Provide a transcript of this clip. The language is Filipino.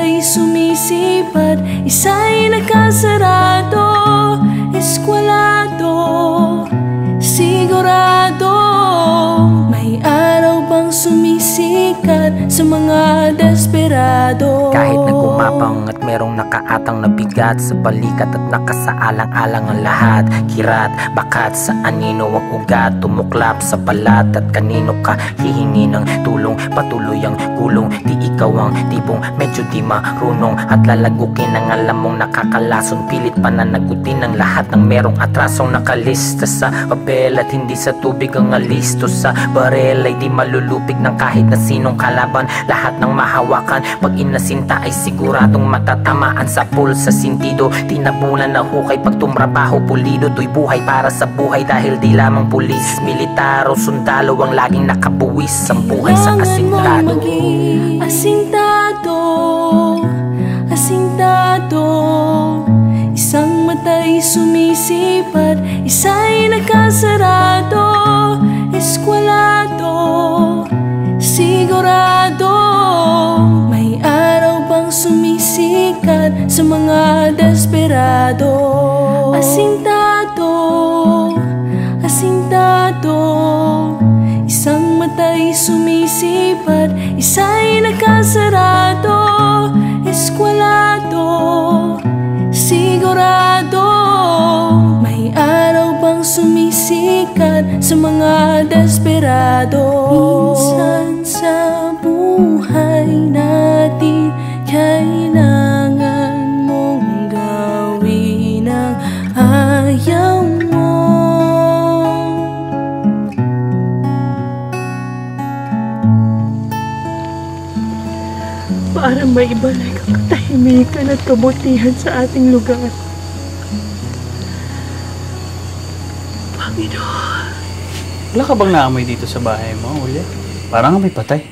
mata'y sumisipat, isa'y nakasarado, eskwalado, sigurado. May araw bang sumisikat sa mga desperado? Kahit nagumapang at merong nakaatang na bigat sa balikat at nakasaalang-alang ang lahat. Kirat, bakat sa anino ang ugat, tumuklap sa balat at kanino ka hihingi ng tulong. Patuloy ang gulong, di ikaw ang tipong medyo di marunong at lalagukin ang alam mong nakakalason. Pilit pananagutin ang lahat ng merong atrasong nakalista sa papel at hindi sa tubig ang alisto sa barel ay di malulupig ng kahit na sinong kalaban. Lahat ng mahawakan pag inasinta ay siguradong matatamaan sa pulsa sintido. Tinabunan na hukay pag tumrabaho pulido. To'y buhay para sa buhay dahil di lamang pulis, militar o sundalo ang laging nakabuwis ang buhay sa asintado. Asintado, asintado, isang mata'y sumisipat, isa'y nakasarado, eskwalado, sigurado. May araw bang sumisikat sa mga desperado? Asintado, asintado, isang mata'y sumisipat, isa'y nakasarado, eskwalado, sigurado. May araw bang sumisikat sa mga desperado? Minsan sa buhay natin kailangan mong gawin ang ayaw mo. Para maibalik ang katahimikan at kabutihan sa ating lugar. Panginoon. Wala ka bang naamoy dito sa bahay mo, Uli? Parang may patay.